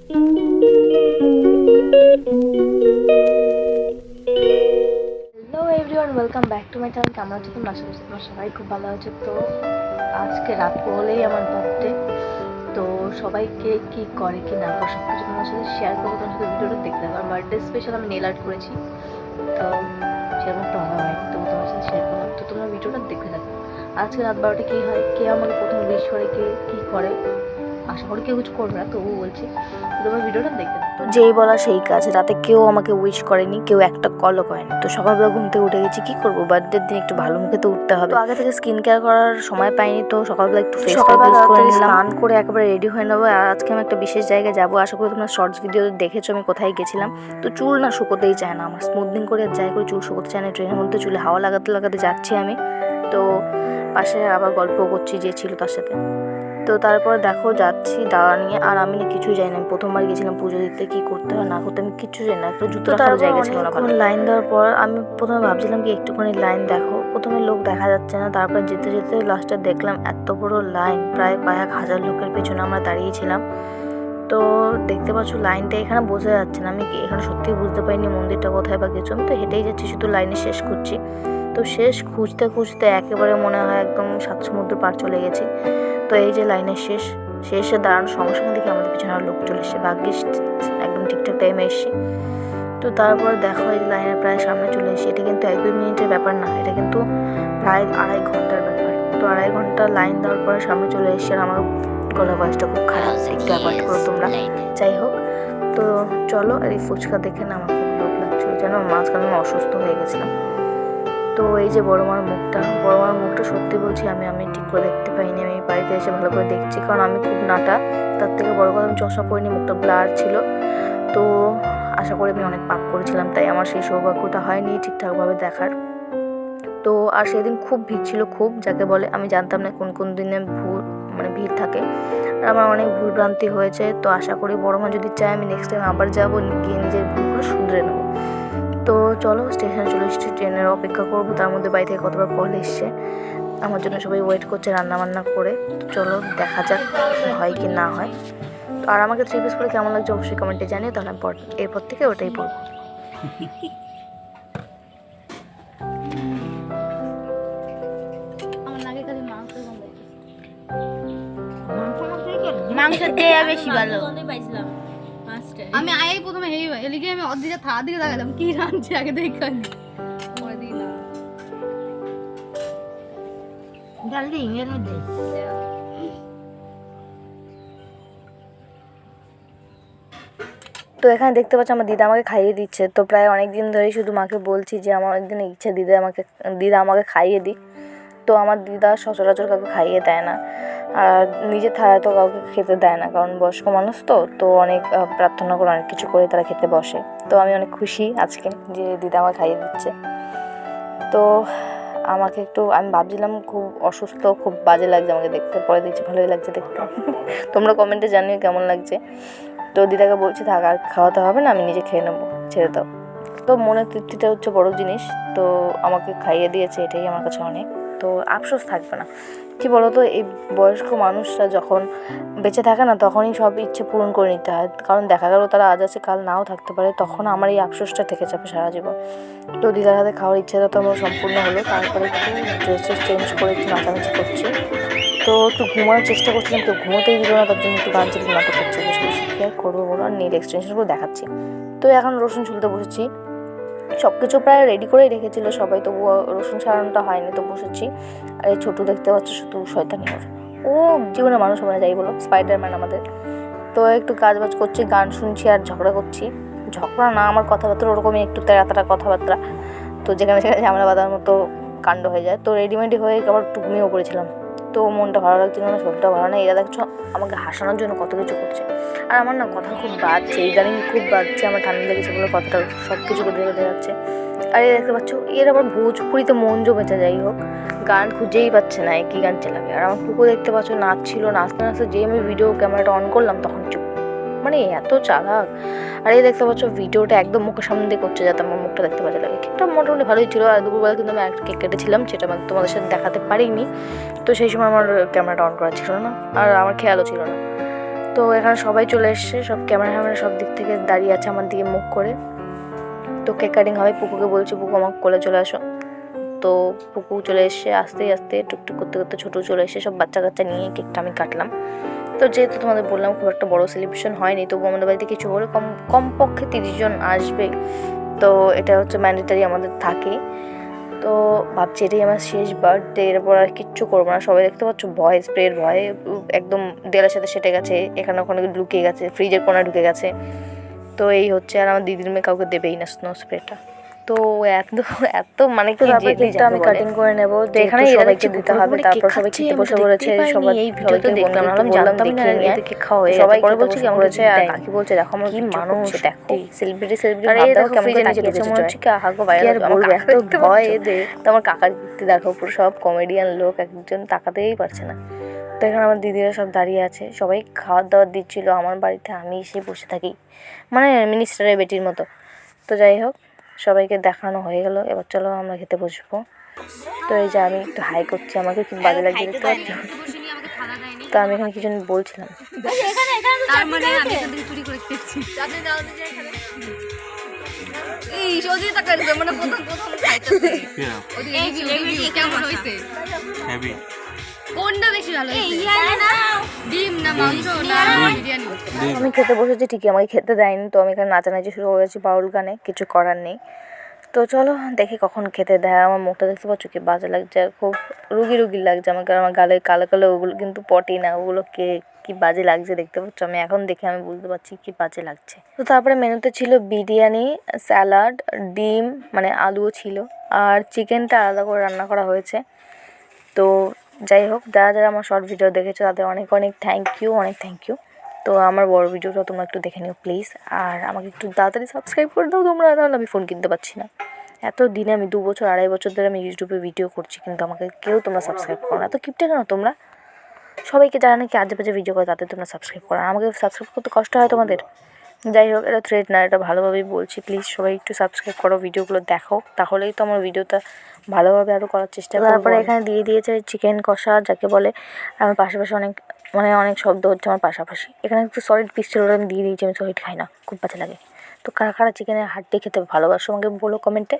Hello everyone, welcome back to my channel. কেমন আছো তোমরা? আশা করছি তোমরা সবাই খুব ভালো আছো। তো আজকে রাত হলেই আমার বার্থডে। তো সবাইকে কি করে কি না করে সব কিছু তোমার সাথে শেয়ার করবো। তোমার সাথে ভিডিওটা দেখতে হবে। আমার বার্থডে স্পেশাল আমি নেল আর্ট করেছি, তো সেরকম একটা ভালো হয়, তো তোমার সাথে শেয়ার করলাম। তো তোমরা ভিডিওটা দেখতে থাকো। আজকে রাত 12টা কী হয়, কে আমাকে প্রথম উইশ করে, কে কী করে, আশা করি কেউ কিছু করবে না, তবুও বলছি তোমার ভিডিওটা দেখতে। তো যেই বলা সেই কাজ, রাতে কেউ আমাকে উইশ করেনি, কেউ একটা কলও করেনি। তো সকালবেলা ঘুম থেকে উঠে গেছি, কি করবো, বার্থডের দিন একটু ভালো মুখে তো উঠতে হবে। তো আগে থেকে স্কিন কেয়ার করার সময় পাইনি, তো সকালবেলা একটু ফেস প্যাক ইউজ করে নিলাম, স্নান করে একেবারে রেডি হয়ে নেবো। আর আজকে আমি একটা বিশেষ জায়গায় যাবো। আশা করি তোমরা শর্টস ভিডিও দেখেছো আমি কোথায় গেছিলাম। তো চুল না শুকোতেই চায় না আমার, স্মুথনিং করে যাই করে চুল শুকোতে চায় না। ট্রেনের মধ্যে চুলে হাওয়া লাগাতে লাগাতে যাচ্ছি আমি, তো পাশে আবার গল্পও করছি যে ছিল তার সাথে। তো তারপর দেখো যাচ্ছি দাওয়া নিয়ে, আর আমি না কিছুই জানি না। আমি প্রথমবার গেছিলাম পুজো দিতে, কী করতে হয় না করতে আমি কিচ্ছু জানি না। একটু জুতো রাখার জায়গা ছিল না। লাইন দেওয়ার পর আমি প্রথমে ভাবছিলাম কি একটুখানি লাইন দেখো, প্রথমে লোক দেখা যাচ্ছে না, তারপর যেতে যেতে লাস্টে দেখলাম এত বড় লাইন, প্রায় কয়েক হাজার লোকের পেছনে আমরা দাঁড়িয়েছিলাম। তো দেখতে পাচ্ছ লাইনটা এখানে বোঝা যাচ্ছে না, আমি এখানে সত্যিই বুঝতে পারিনি মন্দিরটা কোথায় বা কিছু। আমি তো হেঁটেই যাচ্ছি, শুধু লাইনে শেষ করছি। তো শেষ খুঁজতে খুঁজতে একেবারে মনে হয় একদম 7 সমুদ্র পার চলে গেছি। তো এই যে লাইনের শেষে দাঁড়ানোর সঙ্গে সঙ্গে দেখি আমাদের পিছনে আর লোক চলে এসছে, ভাগ্যিস একদম ঠিকঠাক টাইমে এসছি। তো তারপর দেখো এই লাইনের প্রায় সামনে চলে এসেছি। এটা কিন্তু 1-2 মিনিটের ব্যাপার না, এটা কিন্তু প্রায় 2.5 ঘন্টার ব্যাপার। তো 2.5 ঘন্টা লাইন দেওয়ার পরে সামনে চলে এসছে, আর আমার গলা ভয়েসটা খুব খারাপ, একটু অ্যাভয়েড করো তোমরা। যাই হোক, তো চলো। আর এই ফুচকা দেখে না আমার খুব লোভ লাগছিল, যেন মাঝখানে আমি অসুস্থ হয়ে গেছিলাম। তো এই যে বড় মার মুখটা সত্যি বলছি আমি ঠিক করে দেখতে পাইনি। আমি বাড়িতে এসে ভালো করে দেখছি, কারণ আমি খুব নাটা। তার থেকে বড় কথা আমি চশমা পরিনি, মুখটা ব্লার ছিল। তো আশা করি আমি অনেক পাপ করেছিলাম, তাই আমার সেই সৌভাগ্যটা হয়নি ঠিকঠাকভাবে দেখার। তো আর সেদিন খুব ভিড় ছিল, খুব যাকে বলে। আমি জানতাম না কোন কোন দিনে ভিড় থাকে, আর আমার অনেক ভুলভ্রান্তি হয়েছে। তো আশা করি বড় মা যদি চায় আমি নেক্সট টাইম আবার যাবো, গিয়ে নিজের ভুলগুলো শুধরে নেবো। তো চলো স্টেশনে চলে এসেছি, ট্রেনের অপেক্ষা করবো। তার মধ্যে বাড়ি থেকে কতবার কল এসছে, আমার জন্য সবাই ওয়েট করছে রান্না বান্না করে। তো চলো দেখা যাক হয় কি না হয়। তো আর আমাকে 3 পিস পরে কেমন লাগছে অবশ্যই কমেন্টে জানিয়ে, তাহলে আমি এরপর থেকে ওটাই পরবো। মাংস দিয়ে বেশি ভালো। আমি আই প্রথমে এলিগে আমি অর্ধেক থালা দিকে তাকালাম, কি রাঁধছে আগে দেখান। ডাল দিই এর মধ্যে। তো এখানে দেখতে পাচ্ছ আমার দিদা আমাকে খাইয়ে দিচ্ছে। তো প্রায় অনেক দিন ধরেই শুধু মাকে বলছি যে আমার একদিন ইচ্ছা দিদা আমাকে খাইয়ে দিই। তো আমার দিদা সচরাচর কাউকে খাইয়ে দেয় না, আর নিজের থালায় তো কাউকে খেতে দেয় না, কারণ বয়স্ক মানুষ তো অনেক প্রার্থনা করে অনেক কিছু করে তারা খেতে বসে। তো আমি অনেক খুশি আজকে যে দিদা আমাকে খাইয়ে দিচ্ছে। তো আমি ভাবছিলাম খুব অসুস্থ, খুব বাজে লাগছে আমাকে দেখতে, পরে দেখছি ভালোই লাগছে দেখতে। তোমরা কমেন্টে জানিও কেমন লাগছে। তো দিদাকে বলছি থাক আর খাওয়াতে হবে না, আমি নিজে খেয়ে নেবো, ছেড়ে দাও। তো মনের তৃপ্তিটা হচ্ছে বড় জিনিস। তো আমাকে খাইয়ে দিয়েছে, এটাই আমার কাছে অনেক। তো আফসোস থাকবে না। কী বলো তো, এই বয়স্ক মানুষরা যখন বেঁচে থাকে না, তখনই সব ইচ্ছে পূরণ করে নিতে হয়, কারণ দেখা গেল তারা আজ আছে কাল নাও থাকতে পারে, তখন আমার এই আফসোসটা থেকে যাবে সারা জীবন। তো দিদার হাতে খাওয়ার ইচ্ছাটা তো আমার সম্পূর্ণ হলো। তারপরে একটু ড্রেস চেঞ্জ করে একটু নাচানাচি করছি। তো একটু ঘুমানোর চেষ্টা করছিলাম, কেউ ঘুমোতেই দিল না, তার জন্য একটু গান চালিয়ে নাটক করছি, বসে বসে কী আর করবো বলো, আর নেল এক্সটেনশনগুলো দেখাচ্ছি। তো এখন রসুন ছুলতে বসেছি, সব কিছু প্রায় রেডি করেই রেখেছিল সবাই, তবুও রসুন ছাড়ানোটা হয়নি। তো বসেছি, আর এই ছোটো দেখতে পাচ্ছ শুধু শয়তানি ও জীবনে মানুষ হবে না, যাই বলো, স্পাইডারম্যান আমাদের। তো একটু কাজবাজ করছি, গান শুনছি আর ঝগড়া করছি। ঝগড়া না, আমার কথাবার্তা ওরকমই একটু তেড়াতাড়া কথাবার্তা, তো যেখানে সেখানে ঝামেলা বাঁধার মতো কাণ্ড হয়ে যায়। তো রেডিমেডি হয়ে আবার একটু ঘুমিয়েও পড়েছিলাম। তো মনটা ভালো লাগছিল না, শরীরটা ভালো না। এরা দেখছো আমাকে হাসানোর জন্য কত কিছু করছে, আর আমার না কথা খুব বাজছে, ইদানিং খুব বাজছে, আমার ঠান্ডা লেগেছে বলে কথাটা সব কিছু বেঁধে বেঁধে যাচ্ছে। আর এই দেখতে পাচ্ছ এর আবার ভোজপুরিতে মন জমেছে, যাই হোক গান খুঁজেই পাচ্ছে না, একই গান চালাবে। আর আমার কুকুর দেখতে পাচ্ছ নাচছিল, নাচতে নাচতে যে আমি ভিডিও ক্যামেরাটা অন করলাম তখন চুপ, মানে এত চালাক। আর এই দেখতে পাচ্ছ ভিডিওটা একদম মুখের সামনে দিয়ে করছে, যাতে আমার মুখটা দেখতে পাওয়া যায়। কেকটা মোটামুটি ভালোই ছিল, আর দুপুরবেলা কিন্তু আমি একটা কেক কেটেছিলাম, সেটা মানে তোমাদের সাথে দেখাতে পারিনি। তো সেই সময় আমার ক্যামেরাটা অন করা ছিল না, আর আমার খেয়ালও ছিল না। তো এখানে সবাই চলে এসছে, সব ক্যামেরা সব দিক থেকে দাঁড়িয়ে আছে আমার দিকে মুখ করে। তো কেক কাটিং হবে, পুকুকে বলছি পুকু আমার কোলে চলে আসো। তো পুকু চলে এসে আস্তে আস্তে টুকটুক করতে করতে ছোটো চলে এসে সব বাচ্চা কাচ্চা নিয়ে কেকটা আমি কাটলাম। তো যেহেতু তোমাদের বললাম খুব একটা বড় সেলিব্রেশন হয়নি, তবু আমাদের বাড়িতে কিছু হলে কমপক্ষে 30 জন আসবে, তো এটা হচ্ছে ম্যান্ডেটারি আমাদের থাকে। তো ভাবছি এটাই আমার শেষ বার্থডে, এরপর আর কিচ্ছু করবো না। সবাই দেখতে পাচ্ছ ভয়, স্প্রের ভয়ে একদম দেয়ালের সাথে সেটে গেছে, এখানে ওখানে লুকিয়ে গেছে, ফ্রিজের কোণায় ঢুকে গেছে। তো এই হচ্ছে, আর আমার দিদির মেয়ে কাউকে দেবেই না স্নো স্প্রেটা। তো এত এত মানে কি কেকটা আমি কাটিং করে নেব, তো এখানে সবাইকে দিতে হবে। তারপর সবাই খেতে বসে পড়েছে, সবাই এই ভিডিওতে দেখলাম, আমি জানতাম না এদিকে খাওয়া হয়ে সবাই পরে বলছে কেমন হয়েছে, আর কাকি বলছে দেখো আমার কি মানুষ, দেখো সেলিব্রিটি ভাব দেখো কেমন করে তাকিয়েছে, মনে হচ্ছে কি আহাগো বাইরে বলবে, এত ভয় এদের। তো আমার কাকার দিতে দেখো পুরো সব কমেডিয়ান লোক, একজন তাকাতেই পারছে না। তো এখানে আমার দিদিরা সব দাঁড়িয়ে আছে, সবাই খাবার দাবার দিচ্ছিল আমার বাড়িতে, আমি এসে বসে থাকি মানে মিনিস্টারের বেটির মতো। তো যাই হোক, সবাইকে দেখানো হয়ে গেল, এবার চলো আমরা খেতে বসবো। তো এই যে আমি একটু হাই করছি, আমাকে কি বাজে লাগছে দেখতে পাচ্ছি। তো আমি এখানে কিছু বলছিলাম, তার মানে আমি এখান থেকে চুরি করে খেয়েছি। এই সোজি টাকা মানে প্রথম খাইতেছে ওদিকে কেমন হইছে হেভি কোনটা বেশি ভালো হইছে ডিম না মাংস না বিরিয়ানি? আমি খেতে বসেছি ঠিকই, আমাকে খেতে দেয়নি। তো আমি এখানে নাচানাচি শুরু করেছি বাউল গানে, কিছু করার নেই। তো চলো দেখি কখন খেতে দেয়। আমার মুখটা দেখতে পাচ্ছ কি বাজে লাগছে, আর খুব রুগী লাগছে আমাকে, আমার গালে কালো কালো ওগুলো কিন্তু পটি না, ওগুলো কি বাজে লাগছে দেখতে পাচ্ছ। আমি এখন দেখে আমি বুঝতে পারছি কি বাজে লাগছে। তো তারপরে মেনুতে ছিল বিরিয়ানি, স্যালাড, ডিম মানে আলুও ছিল, আর চিকেনটা আলাদা করে রান্না করা হয়েছে। তো যাই হোক, যারা আমার শর্ট ভিডিও দেখেছো তাদের অনেক থ্যাংক ইউ। তো আমার বড় ভিডিওটা তোমরা একটু দেখে নিও প্লিজ, আর আমাকে একটু তাড়াতাড়ি সাবস্ক্রাইব করে দাও তোমরা, নাহলে আমি ফোন কিনতে পারছি না। এত দিনে আমি 2 বছর 2.5 বছর ধরে আমি ইউটিউবে ভিডিও করছি, কিন্তু আমাকে কেউ তোমরা সাবস্ক্রাইব করো না। এত কিপটে কেন তোমরা? সবাইকে যারা নাকি আজে বাজে ভিডিও করে তাদের তোমরা সাবস্ক্রাইব করো, আমাকে সাবস্ক্রাইব করতে কষ্ট হয় তোমাদের। যাই হোক, এটা থ্রেড না, এটা ভালোভাবেই বলছি। প্লিজ সবাই একটু সাবস্ক্রাইব করো, ভিডিওগুলো দেখো, তাহলেই তো আমার ভিডিওটা ভালোভাবে আরও করার চেষ্টা করব। তারপরে এখানে দিয়ে দিয়েছে চিকেন কষা, যাকে বলে আমার পাশাপাশি অনেক শব্দ হচ্ছে আমার পাশাপাশি। এখানে একটু সলিড পিস ছিল, আমি দিয়ে দিয়েছি, আমি সলিড খাই না, খুব বাজে লাগে। তো কারা চিকেনের হাড্ডি খেতে ভালোবাসো আমাকে বলো কমেন্টে।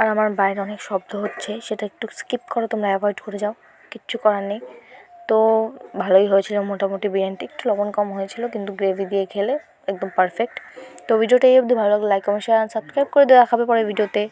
আর আমার বাইরে অনেক শব্দ হচ্ছে, সেটা একটু স্কিপ করো, তোমরা অ্যাভয়েড করে যাও, কিচ্ছু করার নেই। তো ভালোই হয়েছিল মোটামুটি, বিরিয়ানিটা একটু লবণ কম হয়েছিল, কিন্তু গ্রেভি দিয়ে খেলে একদম পারফেক্ট। তো ভিডিওটা এই অবধি ভালো লাগলে লাইক কমেন্ট শেয়ার সাবস্ক্রাইব করে দেওয়া হবে পরে ভিডিওতে।